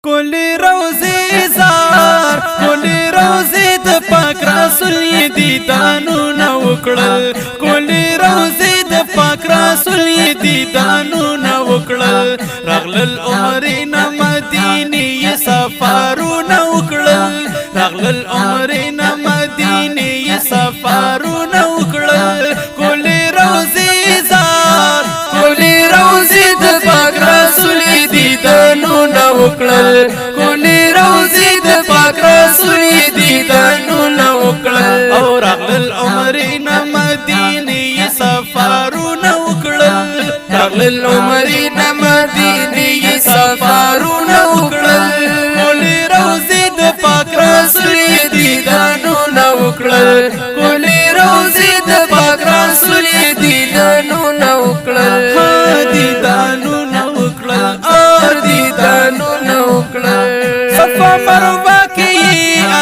کولی روزی زار کولی روزی د پاک رسول دیدانونه وکړل کولی روزی د پاک رسول دیدانونه وکړل راغلل عمرنا مدینه سفرونه وکړل راغلل عمرنا مدینه سفرونه وکړل کولی روزی زار کولی روزی د پاک رسول دیدانونه وکړل کولی روزی د پاک رسول دیدانونه وکړل او راغلل عمرنا مدینه سفرونه وکړل راغلل عمرنا مدینه سفرونه وکړل کولی روزی د پاک رسول دیدانونه وکړل کولی روزی د پاک رسول دیدانونه وکړل دیدانونه وکړل اور دیدانونه وکړل صفا مروه کې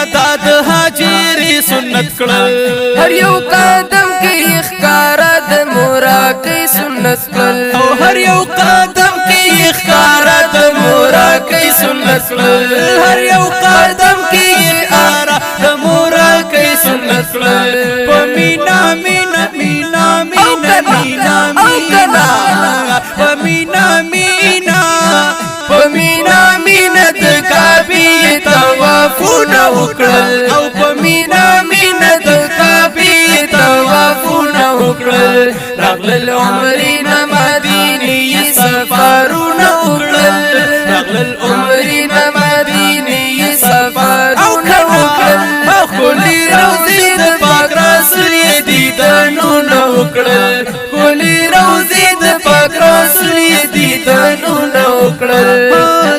ادا د هاجر سنت کړل هر یو قدم کې ښکارا د مورا کې سنت کړل او هر یو قدم کې ښکارا د مورا کې سنت کړل هر یو قدم کې ښکارا د مورا کې سنت کړل پمینا مینا مینا مینا مینا مینا پمینا مینا پمینا مینا د کعبه طوافونه وکړل او پمینا مینا د کعبه طوافونه وکړل راغلل عمرنا مدینه سفرونه وکړل راغلل عمرنا مدینه سفرونه وکړل کولی روزی د پاک رسول دیدانونه وکړل کولی روزی د پاک رسول دیدانونه وکړل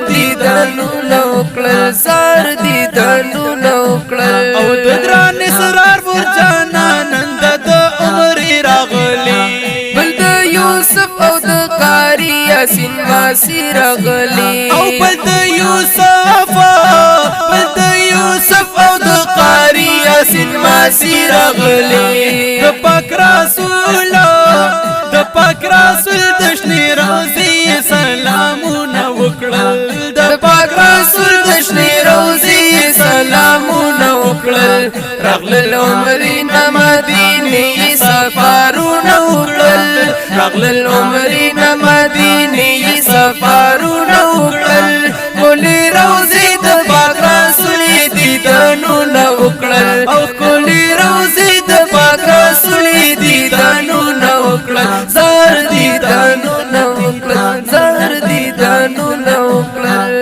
دیدانونه وکړل سار دیدانونه وکړل او د ګران اسرار ورجانا نند د عمر راغلی بل د یوسف او د قاری یاسین واسی راغلی او بل د یوسف او د قاری یاسین واسی راغلی د پاک رسول د شنی روزی سلامونه وکړل د پاک رسول د شنی روزی سلامونه وکړل راغلل عمرنا مدینه سفرونه وکړل راغلل عمرنا مدینه سفرونه وکړل کولی روزی د پاک رسول دیدانونه وکړل او کولی روزی د پاک رسول دیدانونه وکړل زار دیدانونه وکړل زار دیدانونه وکړل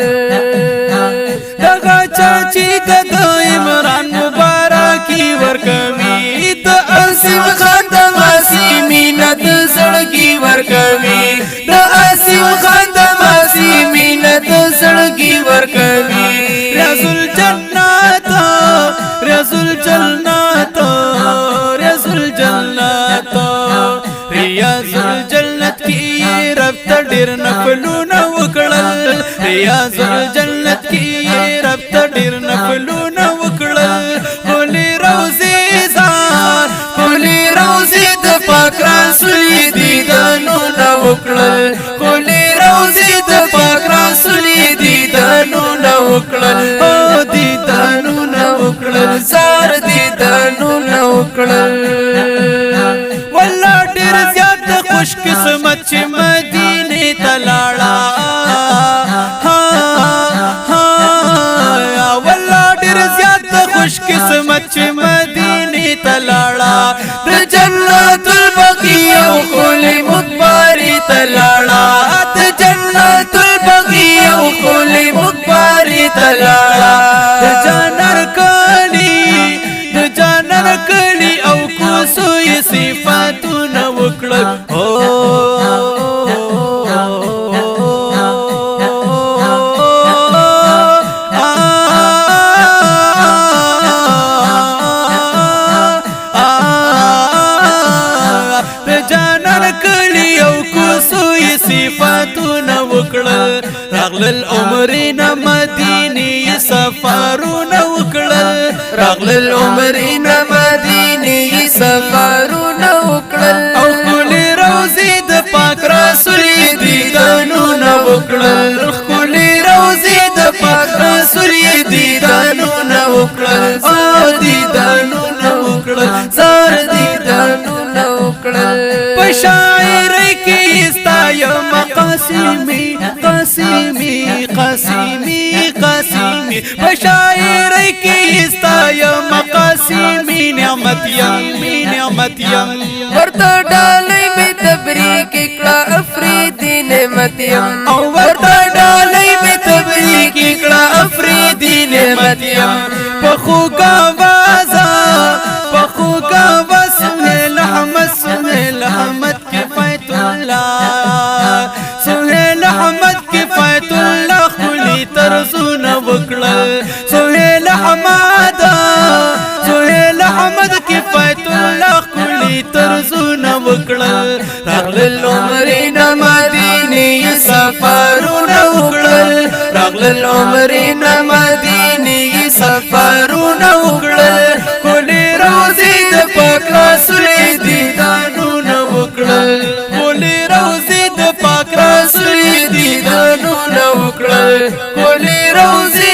دغه چاچی د عمران مبارکی ورکوي د اسیم خان د معصومینه د زړګي ورکوي د اسیم خان د معصومینه د زړګي ورکوي رسول جنت رسول جنت رسول جنت ریاض الجنت کی رب ته ډیر نفلونه وکړل ریاض الجنت کی رب ته ډیر نفلونه وکړل کولی روزی زار کولی روزی د پاک رسول دیدانونه وکړل کولی روزی د پاک رسول دیدانونه وکړل او دیدانونه وکړل زار دیدانونه وکړل والله ډیر زیات خوش قسمت چې مدینه ته لاړه والله ډیر زیات خوش قسمت چې مدینه ته لاړه د جنت البقیع او کولی مقبری ته لاړه د جنت البقیع او کولی مقبری ته لاړه د جانر کلی او کوسوی صفاتونه وکړل صفاتونه وکړل راغلل عمرنا مدینه سفرونه وکړل راغلل عمرنا مدینه سفرونه وکړل او کولی روزی د پاک رسول دیدانونه وکړل کولی روزی د پاک شاعری کی استایم قاسمی قاسمی قاسمی قاسمی شاعری کی استایم قاسمی نعمت یم نعمت یم ورته ډالۍ می تبریک کړه افریدي نعمت یم او ورته ډالۍ می تبریک کړه افریدي نعمت یم پخوگا بازا پخوگا سہیل احمد سہیل احمد کفایت اللہ سہیل احمد کفایت اللہ خلی ترزون وکڑل سہیل احمد سہیل احمد کفایت اللہ خلی ترزون وکڑل راغلل عمرین مدینی سفرون وکړل راغلل عمرین مدینی سفرون وکړل کولی روزی د پاک رسول دیدانونه وکړل کولی روزی د پاک رسول دیدانونه وکړل کولی روزی